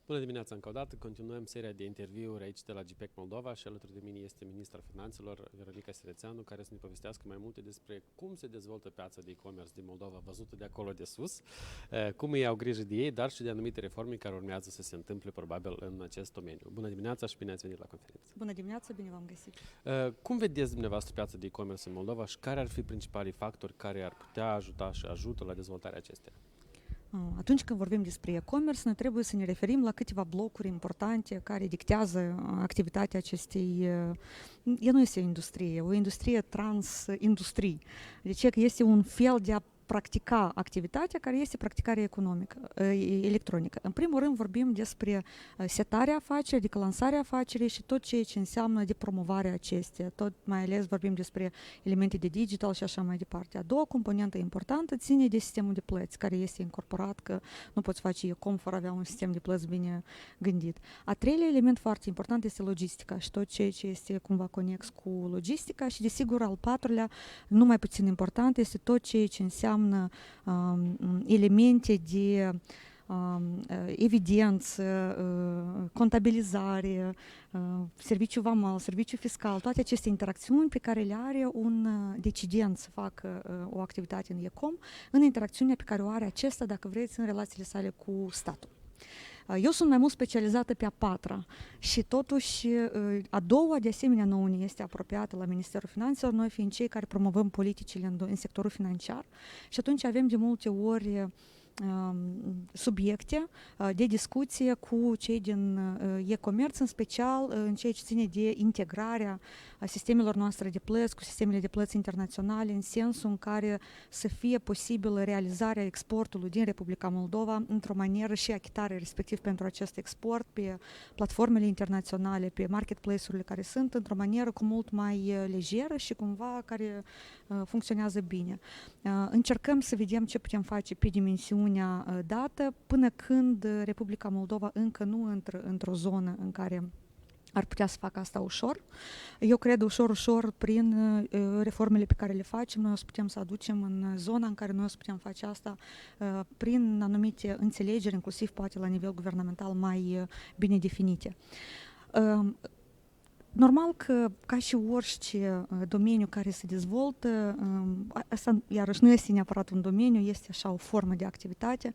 Bună dimineața încă o dată, continuăm seria de interviuri aici de la GPEC Moldova și alături de mine este ministra finanțelor Veronica Serețeanu, care să ne povestească mai multe despre cum se dezvoltă piața de e-commerce din Moldova, văzută de acolo de sus, cum ei au grijă de ei, dar și de anumite reforme care urmează să se întâmple probabil în acest domeniu. Bună dimineața și bine ați venit la conferință! Bună dimineața, bine v-am găsit! Cum vedeți dumneavoastră piața de e-commerce în Moldova și care ar fi principalii factori care ar putea ajuta și ajută la dezvoltarea acesteia? Atunci când vorbim despre e-commerce, noi trebuie să ne referim la câteva blocuri importante care dictează activitatea acestei. Ea nu este o industrie trans-industrie. Deci este un fel de a practica activitatea care este practicarea electronică. În primul rând vorbim despre setarea afacerii, adică lansarea afacerii și tot ceea ce înseamnă de promovarea acesteia. Tot mai ales vorbim despre elemente de digital și așa mai departe. A doua componentă importantă ține de sistemul de plăți, care este incorporat, că nu poți face e-com fără a avea un sistem de plăți bine gândit. A treilea element foarte important este logistica și tot ceea ce este cumva conex cu logistica și, desigur, al patrulea, nu mai puțin important, este tot ceea ce înseamnă elemente de evidență, contabilizare, serviciu vamal, serviciu fiscal, toate aceste interacțiuni pe care le are un decident să facă o activitate în e-com, în interacțiunea pe care o are acesta, dacă vreți, în relațiile sale cu statul. Eu sunt mai mult specializată pe a patra și totuși a doua de asemenea nouă ne este apropiată la Ministerul Finanțelor, noi fiind cei care promovăm politicile în sectorul financiar și atunci avem de multe ori subiecte de discuție cu cei din e-comerț, în special în ceea ce ține de integrarea sistemelor noastre de plăți cu sistemele de plăți internaționale, în sensul în care să fie posibilă realizarea exportului din Republica Moldova într-o manieră și achitare respectiv pentru acest export pe platformele internaționale, pe marketplace-urile care sunt, într-o manieră cu mult mai lejeră și cumva care funcționează bine. Încercăm să vedem ce putem face pe dimensiunea dată până când Republica Moldova încă nu intră într-o zonă în care ar putea să facă asta ușor. Eu cred ușor, prin reformele pe care le facem, noi o să putem să aducem în zona în care noi o să putem face asta prin anumite înțelegeri, inclusiv poate la nivel guvernamental mai bine definite. Normal că, ca și orice domeniu care se dezvoltă, asta iarăși nu este neapărat un domeniu, este așa o formă de activitate,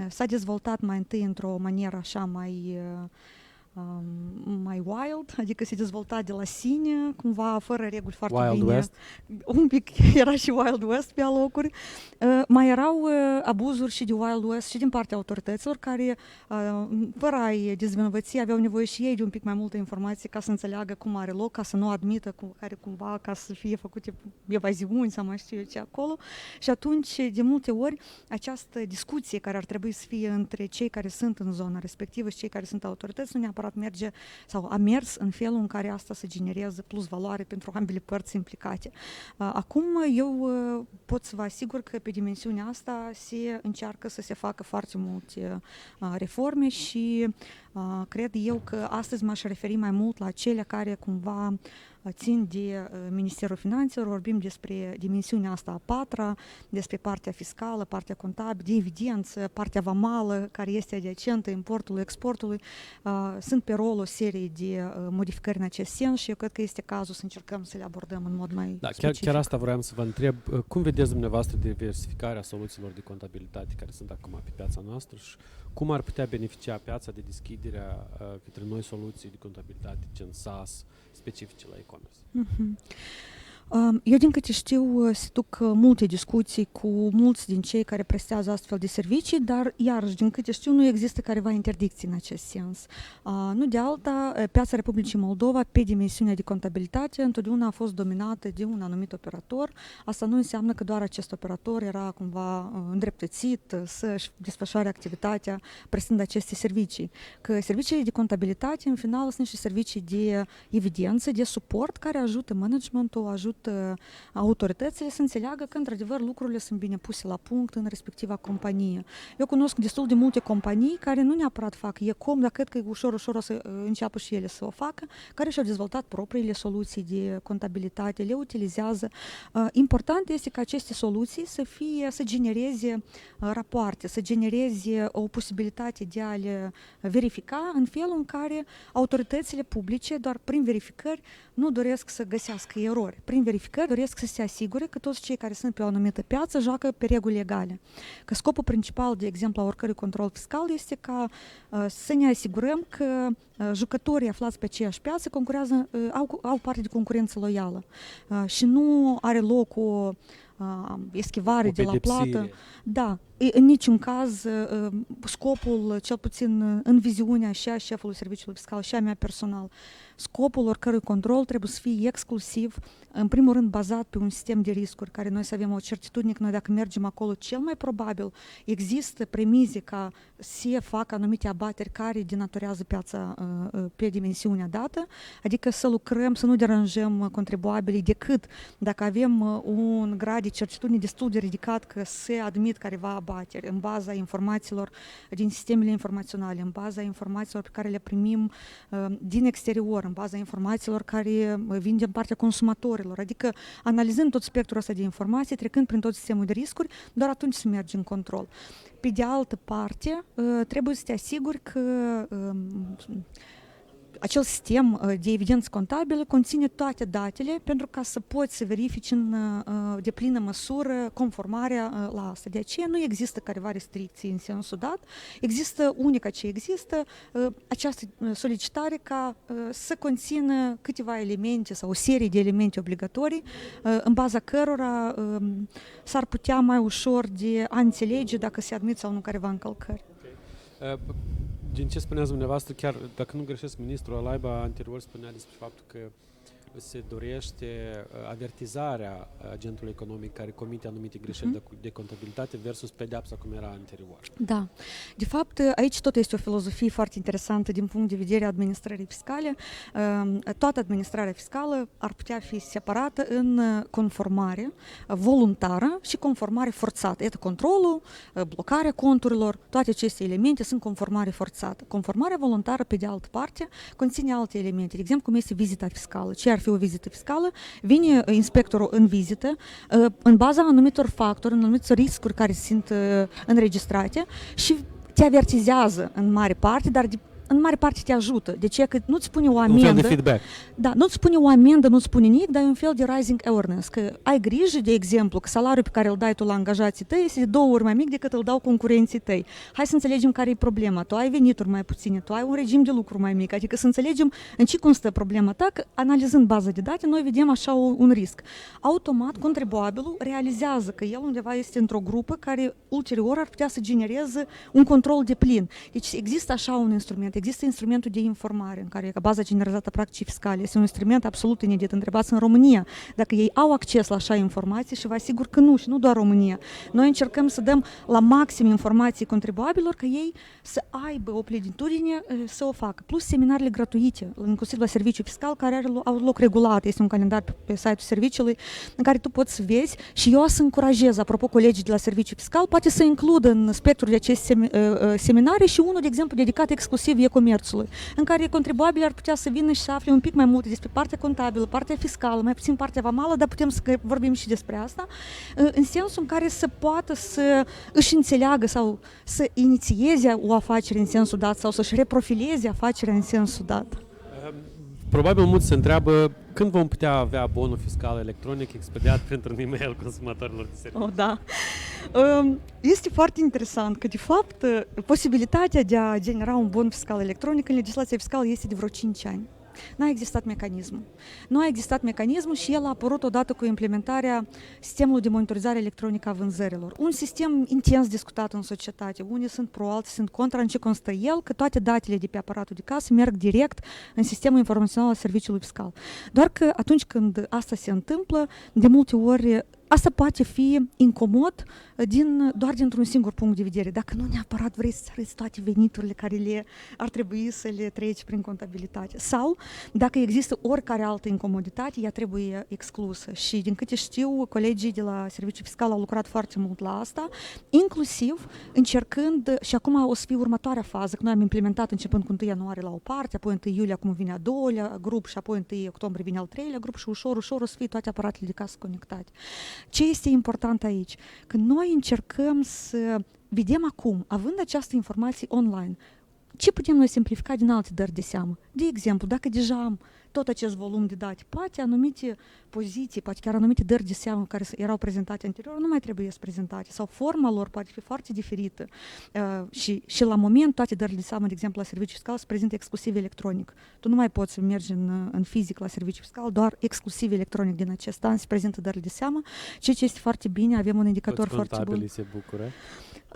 s-a dezvoltat mai întâi într-o manieră așa mai wild, adică se dezvolta de la sine, cumva fără reguli foarte Wild bine. West. Un pic era și Wild West pe alocuri. Mai erau abuzuri și de Wild West și din partea autorităților care, fără a-i dezvinovăți, aveau nevoie și ei de un pic mai multă informație ca să înțeleagă cum are loc, ca să nu admită care cumva, ca să fie făcute evaziuni sau mai știu eu ce acolo. Și atunci, de multe ori, această discuție care ar trebui să fie între cei care sunt în zona respectivă și cei care sunt autorități, nu neapărat merge sau a mers în felul în care asta să generează plus valoare pentru ambele părți implicate. Acum eu pot să vă asigur că pe dimensiunea asta se încearcă să se facă foarte multe reforme și cred eu că astăzi m-aș referi mai mult la cele care cumva țin de Ministerul Finanțelor, vorbim despre dimensiunea asta a patra, despre partea fiscală, partea contabilă, de evidență, partea vamală, care este adiacentă importului, exportului. Sunt pe rol o serie de modificări în acest sens și eu cred că este cazul să încercăm să le abordăm în mod mai specific. Chiar asta vreau să vă întreb. Cum vedeți dumneavoastră diversificarea soluțiilor de contabilitate care sunt acum pe piața noastră și cum ar putea beneficia piața de deschiderea către noi soluții de contabilitate, gen SaaS, specifice la e-commerce? Eu, din câte știu, se duc multe discuții cu mulți din cei care prestează astfel de servicii, dar, iarăși, din câte știu, nu există careva interdicții în acest sens. Nu de alta, piața Republicii Moldova, pe dimensiunea de contabilitate, întotdeauna a fost dominată de un anumit operator. Asta nu înseamnă că doar acest operator era cumva îndreptățit să-și desfășoare activitatea prestând aceste servicii. Că serviciile de contabilitate, în final, sunt niște servicii de evidență, de suport, care ajută managementul, ajută ajută autoritățile să înțeleagă că, într-adevăr, lucrurile sunt bine puse la punct în respectiva companie. Eu cunosc destul de multe companii care nu neapărat fac e-com, dar cred că ușor o să înceapă și ele să o facă, care și-au dezvoltat propriile soluții de contabilitate, le utilizează. Important este ca aceste soluții să genereze rapoarte, să genereze o posibilitate de a le verifica în felul în care autoritățile publice, doar prin verificări, nu doresc să găsească erori. Prin verificări doresc să se asigure că toți cei care sunt pe o anumită piață joacă pe reguli egale. Că scopul principal, de exemplu, a oricărui control fiscal este ca să ne asigurăm că jucătorii aflați pe aceeași piață concurează, au parte de concurență loială și nu are loc o eschivare de la plată. Da, în niciun caz scopul, cel puțin în viziunea și a șefului serviciului fiscal și a mea personal, scopul oricărui control trebuie să fie exclusiv, în primul rând bazat pe un sistem de riscuri, care noi să avem o certitudine că noi dacă mergem acolo, cel mai probabil există premize ca se fac anumite abateri care denaturează piața pe dimensiunea dată, adică să lucrăm, să nu deranjăm contribuabilii decât dacă avem un grad de certitudine destul de ridicat că se admit careva abateri în baza informațiilor din sistemele informaționale, în baza informațiilor pe care le primim din exterior, în baza informațiilor care vin din partea consumatorilor, adică analizând tot spectrul ăsta de informații, trecând prin tot sistemul de riscuri, doar atunci să mergi în control. Pe de altă parte, trebuie să te asiguri că acel sistem de evidență contabilă conține toate datele pentru ca să poți să verifici în deplină măsură conformarea la asta. De aceea nu există careva restricții în sensul dat. Există unica ce există această solicitare ca să conțină câteva elemente sau o serie de elemente obligatorii în baza cărora s-ar putea mai ușor de a înțelege dacă se admit sau nu careva încălcări. Din ce spuneați dumneavoastră, chiar dacă nu greșesc, ministrul Alaiba anterior spunea despre faptul că se dorește avertizarea agentului economic care comite anumite greșeli de contabilitate versus pedeapsa cum era anterior. Da. De fapt, aici tot este o filozofie foarte interesantă din punct de vedere administrării fiscale. Toată administrarea fiscală ar putea fi separată în conformare voluntară și conformare forțată. Iată, controlul, blocarea conturilor, toate aceste elemente sunt conformare forțată. Conformarea voluntară, pe de altă parte, conține alte elemente. De exemplu, cum este vizita fiscală. Ce ar fi o vizită fiscală? Vine inspectorul în vizită în baza anumitor factori, în anumitor riscuri care sunt înregistrate și te avertizează în mare parte, dar în mare parte te ajută. De ce? Că nu-ți spune o amendă. Un fel de feedback. Da, nu-ți spune o amendă, nu-ți spune nimic, dar e un fel de rising awareness. Că ai grijă, de exemplu, că salariul pe care îl dai tu la angajații tăi este de 2 ori mai mic decât îl dau concurenții tăi. Hai să înțelegem care e problema. Tu ai venituri mai puține, tu ai un regim de lucru mai mic. Adică să înțelegem în ce constă problema ta, că analizând baza de date, noi vedem așa un risc. Automat, contribuabilul realizează că el undeva este într-o grupă care ulterior ar putea să genereze un control de plin. Deci există așa un instrument. Există instrumentul de informare, în care baza generalizată a practicii fiscale este un instrument absolut inedit. Întrebați în România dacă ei au acces la așa informații și vă asigur că nu, și nu doar România. Noi încercăm să dăm la maxim informații contribuabilor ca ei să aibă o plenitudine să o facă. Plus seminarele gratuite, inclusiv la serviciul fiscal, care au loc regulat. Este un calendar pe site-ul serviciului în care tu poți să vezi și eu o să încurajez, apropo, colegii de la serviciul fiscal, poate să includă în spectrul de aceste seminare și unul, de exemplu, dedicat exclusiv e-comerțului, în care contribuabilii ar putea să vină și să afle un pic mai multe despre partea contabilă, partea fiscală, mai puțin partea vamală, dar putem să vorbim și despre asta, în sensul în care să poată să își înțeleagă sau să inițieze o afacere în sensul dat sau să-și reprofileze afacerea în sensul dat. Probabil mulți se întreabă când vom putea avea bonul fiscal electronic expediat printr-un e-mail consumatorilor de servicii. Da. Este foarte interesant că, de fapt, posibilitatea de a genera un bon fiscal electronic în legislația fiscală este de vreo 5 ani. N-a existat mecanismul. Nu a existat mecanismul și el a apărut odată cu implementarea sistemului de monitorizare electronică a vânzărilor. Un sistem intens discutat în societate. Unii sunt pro, alții sunt contra. În ce constă el? Că toate datele de pe aparatul de casă merg direct în sistemul informațional al serviciului fiscal. Doar că atunci când asta se întâmplă, de multe ori asta poate fi incomod doar dintr-un singur punct de vedere. Dacă nu neapărat vrei să arăți toate veniturile care ar trebui să le treci prin contabilitate. Sau, dacă există oricare altă incomoditate, ea trebuie exclusă. Și din câte știu, colegii de la Serviciul Fiscal au lucrat foarte mult la asta, inclusiv încercând, și acum o să fie următoarea fază, că noi am implementat începând cu 1 ianuarie la o parte, apoi 1 iulie acum vine a doilea grup și apoi 1 octombrie vine al treilea grup și ușor o să fie toate aparatele de casă conectate. Ce este important aici? Că noi încercăm să vedem acum, având această informație online, ce putem noi simplifica din alte dări de seamă. De exemplu, dacă deja am tot acest volum de date, poate anumite poziții, poate chiar anumite dări de seamă care erau prezentate anterior, nu mai trebuie să prezentate sau forma lor poate fi foarte diferită și la moment toate dările de seamă, de exemplu la serviciu fiscal, se prezintă exclusiv electronic. Tu nu mai poți să mergi în fizic la serviciu fiscal, doar exclusiv electronic din acest an se prezintă dările de seamă, ceea ce este foarte bine, avem un indicator foarte bun. Toți se bucură.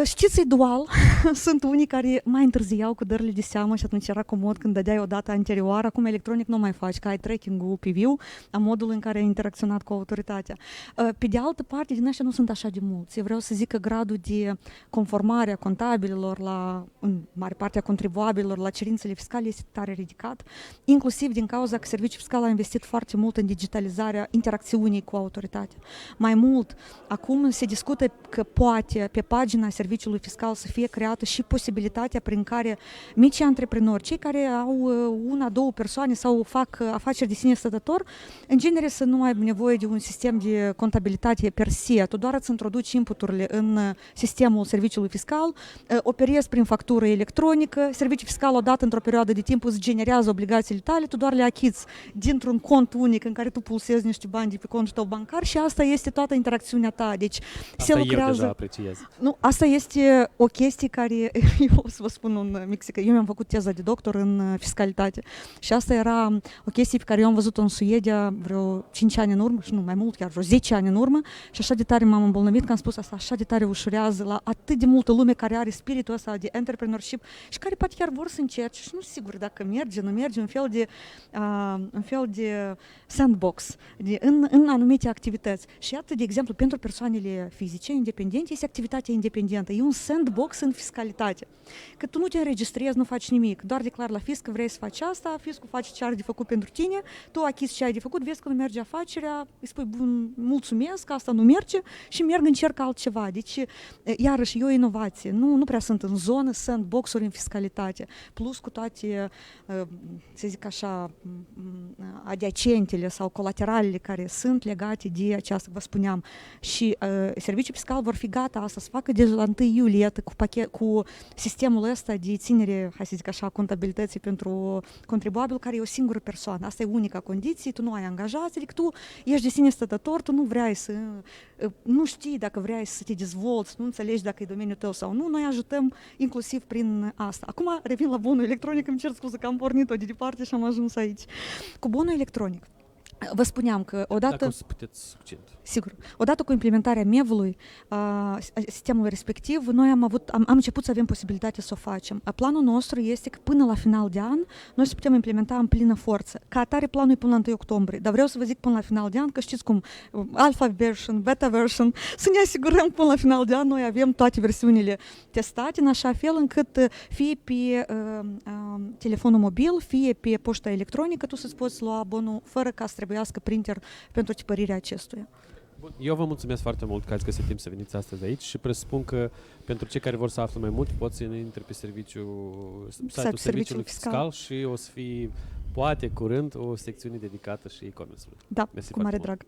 Știți, e dual. Sunt unii care mai întârziau cu dările de seamă și atunci era comod când dădeai o dată anterioară. Acum electronic nu mai faci, că ai tracking-ul pe viu a modului în care ai interacționat cu autoritatea. Pe de altă parte, din ăștia nu sunt așa de mulți. Eu vreau să zic că gradul de conformare a contabililor, în mare parte a contribuabililor, la cerințele fiscale este tare ridicat, inclusiv din cauza că Serviciul Fiscal a investit foarte mult în digitalizarea interacțiunii cu autoritatea. Mai mult, acum se discută că poate pe pagina Serviciului Fiscal să fie creată și posibilitatea prin care mici antreprenori, cei care au una, două persoane sau fac afaceri de sine stătător, în genere să nu aibă nevoie de un sistem de contabilitate per se. Tu doar îți introduci inputurile în sistemul Serviciului Fiscal, operezi prin factură electronică, Serviciul Fiscal odată într-o perioadă de timp îți generează obligațiile tale, tu doar le achizi dintr-un cont unic în care tu pulsezi niște bani de pe contul tău bancar și asta este toată interacțiunea ta. Deci se lucrează. Eu deja apreciez. Nu, asta este o chestie care, eu o să vă spun un mic secret, eu mi-am făcut teza de doctor în fiscalitate și asta era o chestie pe care eu am văzut-o în Suedia vreo 5 ani în urmă, și nu mai mult, chiar vreo 10 ani în urmă și așa de tare m-am îmbolnăvit că am spus asta așa de tare ușurează la atât de multă lume care are spiritul ăsta de entrepreneurship și care poate chiar vor să încerce și nu sigur dacă merge, nu merge, un fel de sandbox în anumite activități. Și iată, de exemplu, pentru persoanele fizice independente este activitatea independentă. E un sandbox în fiscalitate. Că tu nu te înregistrezi, nu faci nimic, doar declari la fisc că vrei să faci asta, fiscul face ce are de făcut pentru tine, tu achizi ce ai de făcut, vezi că nu merge afacerea, îi spui bun, mulțumesc, asta nu merge și merg încerc altceva. Deci, iarăși, e o inovație. Nu prea sunt în zonă sandbox-uri în fiscalitate. Plus cu toate, să zic așa, adiacentele sau colateralele care sunt legate de aceasta, vă spuneam. Și Serviciul Fiscal vor fi gata asta să facă de la 1 iulie cu sistemul ăsta de ținere, hai să zic așa, contabilității pentru contribuabil, care e o singură persoană. Asta e unica condiție, tu nu ai angajați, adică tu ești de sine stătător, tu nu știi dacă vrei să te dezvolți, nu înțelegi dacă e domeniul tău sau nu, noi ajutăm inclusiv prin asta. Acum revin la bonul electronic, îmi cer scuze că am pornit-o de departe și am ajuns aici. Cu bonul electronic. Vă spuneam că odată... Dacă o să puteți succint. Sigur. Odată cu implementarea MEV-ului, sistemului respectiv, noi am început să avem posibilitatea să o facem. Planul nostru este că până la final de an noi să putem implementa în plină forță. Ca atare planul e până la 1 octombrie, dar vreau să vă zic până la final de an, că știți cum, alpha version, beta version, să ne asigurăm până la final de an noi avem toate versiunile testate în așa fel încât fie pe telefonul mobil, fie pe poșta electronică, tu să-ți poți lua bonul fără ca să trebuiască printer pentru tipărirea acestuia. Bun, eu vă mulțumesc foarte mult că ați găsit timp să veniți astăzi aici și presupun că pentru cei care vor să afle mai mult pot să intre pe site-ul Serviciului Fiscal și o să fie poate curând o secțiune dedicată și e-commerce-ului. Da, Mersi cu mare mult. drag.